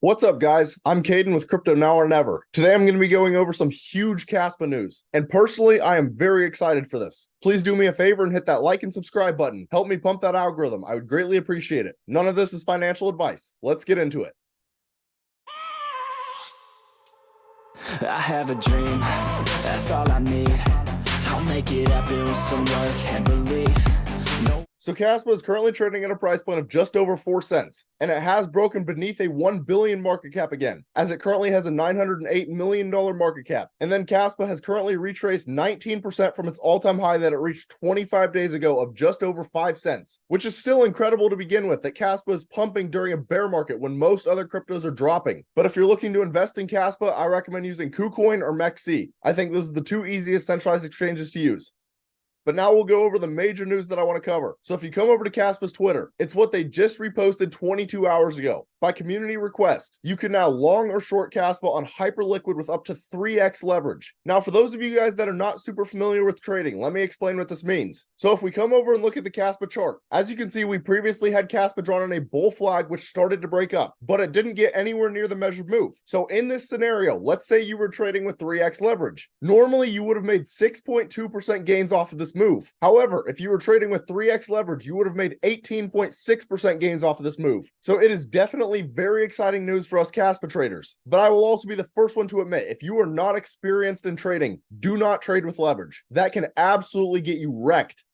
What's up, guys? I'm Caden with Crypto Now or Never. Today I'm going to be going over some huge Kaspa news, and personally, I am very excited for this. Please do me a favor and hit that like and subscribe button. Help me pump that algorithm. I would greatly appreciate it. None of this is financial advice. Let's get into it. I have a dream, that's all I need. I'll make it happen with some work and belief. So Kaspa is currently trading at a price point of just over 4 cents, and it has broken beneath a 1 billion market cap again, as it currently has a $908 million market cap. And then Kaspa has currently retraced 19% from its all-time high that it reached 25 days ago of just over 5 cents, which is still incredible to begin with, that Kaspa is pumping during a bear market when most other cryptos are dropping. But if you're looking to invest in Kaspa, I recommend using KuCoin or MEXC. I think those are the two easiest centralized exchanges to use. But now we'll go over the major news that I want to cover. So if you come over to Kaspa's Twitter, it's what they just reposted 22 hours ago. By community request, you can now long or short Kaspa on hyperliquid with up to 3x leverage. Now, for those of you guys that are not super familiar with trading, let me explain what this means. So if we come over and look at the Kaspa chart, as you can see, we previously had Kaspa drawn on a bull flag, which started to break up, but it didn't get anywhere near the measured move. So in this scenario, let's say you were trading with 3x leverage. Normally, you would have made 6.2% gains off of this move. However, if you were trading with 3x leverage, you would have made 18.6% gains off of this move. So it is definitely very exciting news for us Kaspa traders. But I will also be the first one to admit, if you are not experienced in trading, do not trade with leverage. That can absolutely get you wrecked.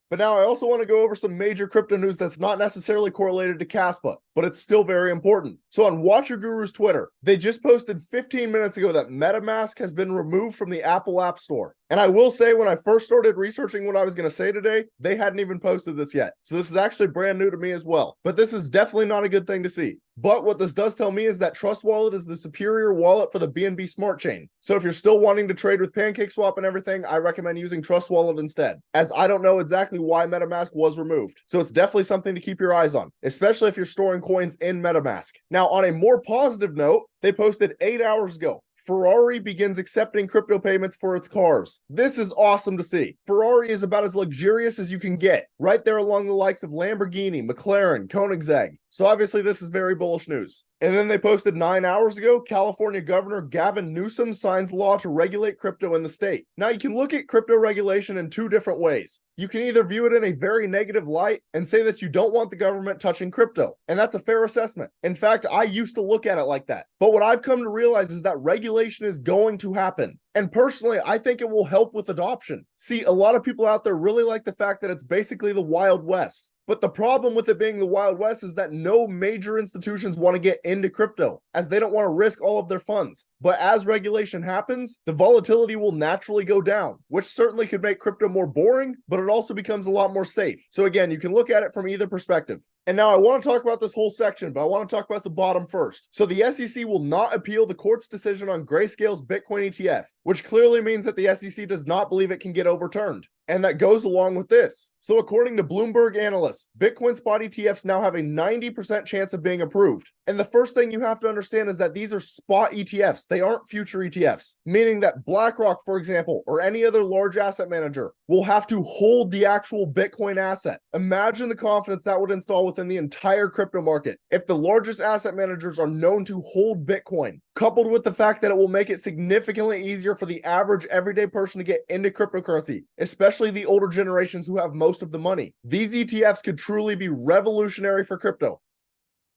But now I also want to go over some major crypto news that's not necessarily correlated to Kaspa, but it's still very important. So on Watch Your Guru's Twitter, they just posted 15 minutes ago that MetaMask has been removed from the Apple App Store. And I will say, when I first started researching what I was going to say today, they hadn't even posted this yet. So this is actually brand new to me as well. But this is definitely not a good thing to see. But what this does tell me is that Trust Wallet is the superior wallet for the BNB Smart Chain. So if you're still wanting to trade with PancakeSwap and everything, I recommend using Trust Wallet instead, as I don't know exactly why MetaMask was removed. So it's definitely something to keep your eyes on, especially if you're storing coins in MetaMask. Now, on a more positive note, they posted 8 hours ago, Ferrari begins accepting crypto payments for its cars. This is awesome to see. Ferrari is about as luxurious as you can get, right there along the likes of Lamborghini, McLaren, Koenigsegg. So obviously this is very bullish news. And then they posted 9 hours ago, California Governor Gavin Newsom signs law to regulate crypto in the state. Now you can look at crypto regulation in two different ways. You can either view it in a very negative light and say that you don't want the government touching crypto, and that's a fair assessment. In fact, I used to look at it like that. But what I've come to realize is that regulation is going to happen. And personally, I think it will help with adoption. See, a lot of people out there really like the fact that it's basically the Wild West. But the problem with it being the Wild West is that no major institutions want to get into crypto, as they don't want to risk all of their funds. But as regulation happens, the volatility will naturally go down, which certainly could make crypto more boring, but it also becomes a lot more safe. So again, you can look at it from either perspective. And now I want to talk about this whole section, but I want to talk about the bottom first. So the SEC will not appeal the court's decision on GrayScale's Bitcoin ETF, which clearly means that the SEC does not believe it can get overturned. And that goes along with this. So according to Bloomberg analysts, Bitcoin spot ETFs now have a 90% chance of being approved. And the first thing you have to understand is that these are spot ETFs. They aren't future ETFs, meaning that BlackRock, for example, or any other large asset manager will have to hold the actual Bitcoin asset. Imagine the confidence that would install within the entire crypto market if the largest asset managers are known to hold Bitcoin, coupled with the fact that it will make it significantly easier for the average everyday person to get into cryptocurrency, especially the older generations who have most of the money. These ETFs could truly be revolutionary for crypto.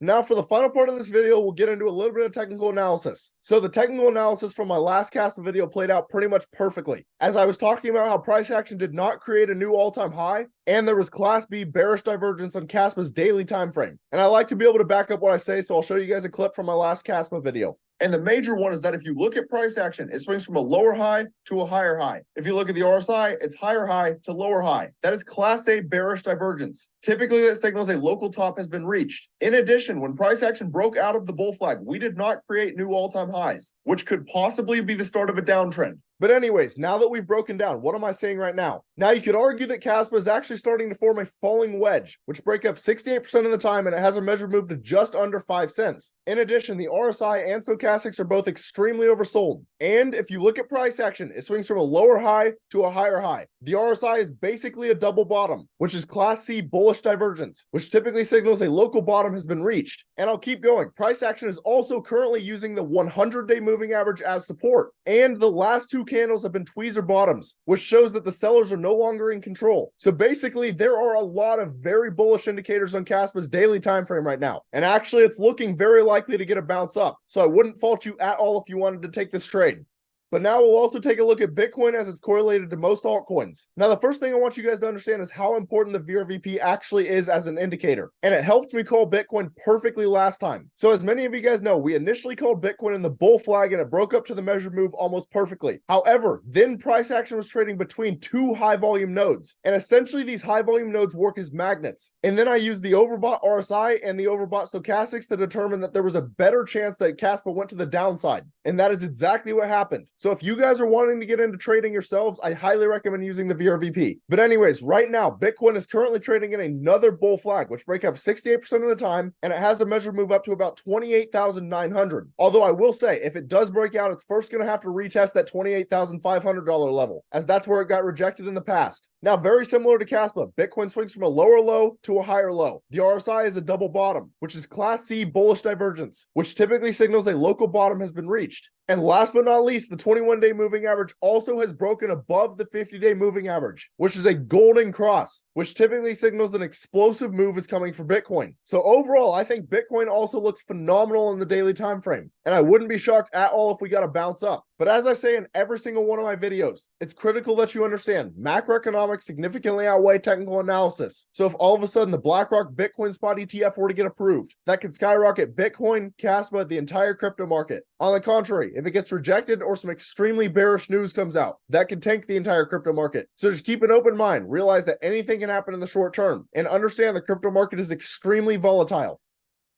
Now for the final part of this video, we'll get into a little bit of technical analysis. So the technical analysis from my last Kaspa video played out pretty much perfectly, as I was talking about how price action did not create a new all-time high, and there was Class B bearish divergence on Kaspa's daily time frame. And I like to be able to back up what I say, so I'll show you guys a clip from my last Kaspa video. And the major one is that if you look at price action, it swings from a lower high to a higher high. If you look at the RSI, it's higher high to lower high. That is Class A bearish divergence. Typically, that signals a local top has been reached. In addition, when price action broke out of the bull flag, we did not create new all-time highs, which could possibly be the start of a downtrend. But anyways, now that we've broken down, what am I saying right now? Now you could argue that Kaspa is actually starting to form a falling wedge, which break up 68% of the time, and it has a measured move to just under 5 cents. In addition, the RSI and stochastics are both extremely oversold. And if you look at price action, it swings from a lower high to a higher high. The RSI is basically a double bottom, which is Class C bullish divergence, which typically signals a local bottom has been reached. And I'll keep going. Price action is also currently using the 100-day moving average as support. And the last two candles have been tweezer bottoms, which shows that the sellers are no longer in control. So basically, there are a lot of very bullish indicators on Kaspa's daily time frame right now. And actually, it's looking very likely to get a bounce up. So I wouldn't fault you at all if you wanted to take this trade. But now we'll also take a look at Bitcoin as it's correlated to most altcoins. Now, the first thing I want you guys to understand is how important the VRVP actually is as an indicator. And it helped me call Bitcoin perfectly last time. So as many of you guys know, we initially called Bitcoin in the bull flag and it broke up to the measured move almost perfectly. However, then price action was trading between two high volume nodes. And essentially these high volume nodes work as magnets. And then I used the overbought RSI and the overbought stochastics to determine that there was a better chance that Kaspa went to the downside. And that is exactly what happened. So if you guys are wanting to get into trading yourselves, I highly recommend using the VRVP. But anyways, right now, Bitcoin is currently trading in another bull flag, which break up 68% of the time, and it has a measured move up to about 28,900. Although I will say, if it does break out, it's first going to have to retest that $28,500 level, as that's where it got rejected in the past. Now, very similar to Kaspa, Bitcoin swings from a lower low to a higher low. The RSI is a double bottom, which is Class C bullish divergence, which typically signals a local bottom has been reached. And last but not least, the 21-day moving average also has broken above the 50-day moving average, which is a golden cross, which typically signals an explosive move is coming for Bitcoin. So overall, I think Bitcoin also looks phenomenal in the daily time frame, and I wouldn't be shocked at all if we got a bounce up. But as I say in every single one of my videos, it's critical that you understand macroeconomics significantly outweigh technical analysis. So if all of a sudden the BlackRock Bitcoin Spot ETF were to get approved, that could skyrocket Bitcoin, Kaspa, the entire crypto market. On the contrary, if it gets rejected or some extremely bearish news comes out, that could tank the entire crypto market. So just keep an open mind, realize that anything can happen in the short term, and understand the crypto market is extremely volatile.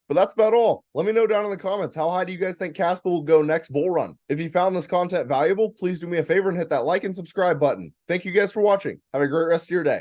But that's about all. Let me know down in the comments, how high do you guys think Kaspa will go next bull run? If you found this content valuable, please do me a favor and hit that like and subscribe button. Thank you guys for watching. Have a great rest of your day.